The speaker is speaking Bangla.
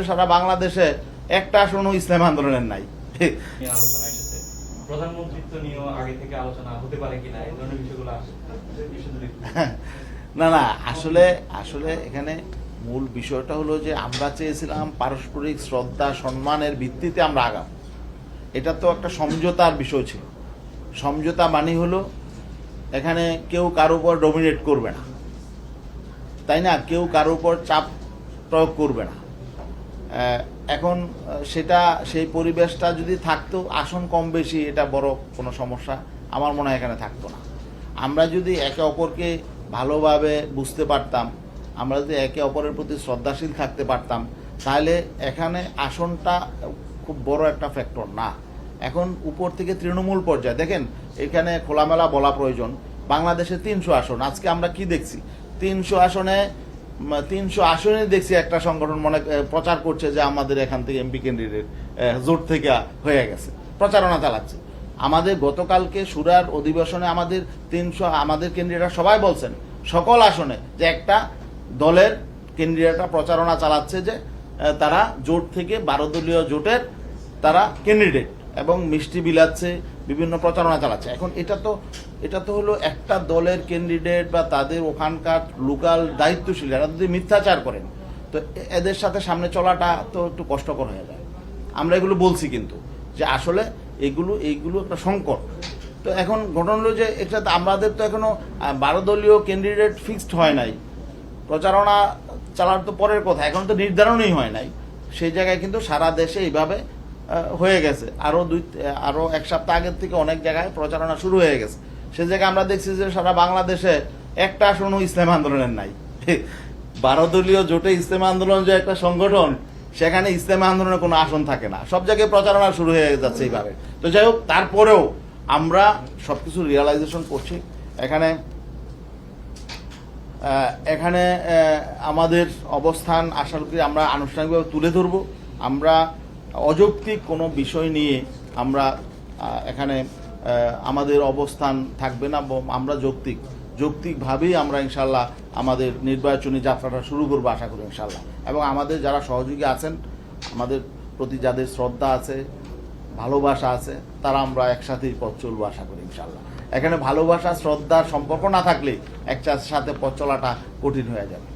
সারা বাংলাদেশে একটা আসনও ইসলাম আন্দোলনের নাই। আলোচনা এসেছে, প্রধানমন্ত্রিত্ব নিয়েও আগে থেকে আলোচনা হতে পারে কিনা, এই ধরনের বিষয়গুলো না না, আসলে আসলে এখানে মূল বিষয়টা হলো যে আমরা চেয়েছিলাম পারস্পরিক শ্রদ্ধা সম্মানের ভিত্তিতে আমরা আগাম। এটা তো একটা সমঝোতার বিষয় ছিল। সমঝোতা মানে হলো এখানে কেউ কারো উপর ডমিনেট করবে না, তাই না? কেউ কারো উপর চাপ প্রয়োগ করবে না। এখন সেটা সেই পরিবেশটা যদি থাকতো, আসন কম বেশি এটা বড় কোনো সমস্যা আমার মনে হয় এখানে থাকতো না। আমরা যদি একে অপরকে ভালোভাবে বুঝতে পারতাম, আমরা যদি একে অপরের প্রতি শ্রদ্ধাশীল থাকতে পারতাম, তাহলে এখানে আসনটা খুব বড় একটা ফ্যাক্টর না। এখন উপর থেকে তৃণমূল পর্যায়ে দেখেন, এখানে খোলামেলা বলা প্রয়োজন, বাংলাদেশে 300 আসন। আজকে আমরা কি দেখছি? 300 আসনে দেখছি একটা সংগঠন প্রচার করছে যে আমাদের এখান থেকে এমপি ক্যান্ডিডেট জোট থেকে হয়ে গেছে, প্রচারণা চালাচ্ছে। আমাদের গতকালকে সুরার অধিবেশনে আমাদের ক্যান্ডিডেট সবাই বলছেন সকল আসনে যে একটা দলের ক্যান্ডিডেটরা প্রচারণা চালাচ্ছে যে তারা জোট থেকে 12 দলীয় জোটের তারা ক্যান্ডিডেট, এবং মিষ্টি বিলাচ্ছে, বিভিন্ন প্রচারণা চালাচ্ছে। এখন এটা তো হলো একটা দলের ক্যান্ডিডেট বা তাদের ওখানকার লোকাল দায়িত্বশীল, এরা যদি মিথ্যাচার করেন তো এদের সাথে সামনে চলাটা তো একটু কষ্টকর হয়ে যায়। আমরা এগুলো বলছি কিন্তু যে আসলে এইগুলো একটা সংকট। তো এখন ঘটনা হলো যে এটা আমাদের তো এখনো 12 দলীয় ক্যান্ডিডেট ফিক্সড হয় নাই, প্রচারণা চালার তো পরের কথা, এখন তো নির্ধারণই হয় নাই। সেই জায়গায় কিন্তু সারা দেশে এইভাবে হয়ে গেছে। আরো এক সপ্তাহ আগের থেকে অনেক জায়গায় প্রচারণা শুরু হয়ে গেছে। সে জায়গায় আমরা দেখছি যে সারা বাংলাদেশে একটা আসনও ইসলাম আন্দোলনের নাই। 12 দলীয় জোটে ইসলাম আন্দোলন যে একটা সংগঠন, সেখানে ইসলাম আন্দোলনের কোনো আসন থাকে না। সব জায়গায় প্রচারণা শুরু হয়ে যাচ্ছে এইভাবে। তো যাই হোক, তারপরেও আমরা সবকিছু রিয়েলাইজেশন করছি। এখানে আমাদের অবস্থান আশা করি আমরা আনুষ্ঠানিকভাবে তুলে ধরব। আমরা অযৌক্তিক কোনো বিষয় নিয়ে আমরা এখানে আমাদের অবস্থান থাকবে না। আমরা যৌক্তিকভাবেই আমরা ইনশাল্লাহ আমাদের নির্বাচনী যাত্রাটা শুরু করবো আশা করি ইনশাল্লাহ। এবং আমাদের যারা সহযোগী আছেন, আমাদের প্রতি যাদের শ্রদ্ধা আছে, ভালোবাসা আছে, তারা আমরা একসাথেই পথ চলবো আশা করি ইনশাল্লাহ। এখানে ভালোবাসা শ্রদ্ধার সম্পর্ক না থাকলে একটার সাথে পথ চলাটা কঠিন হয়ে যাবে।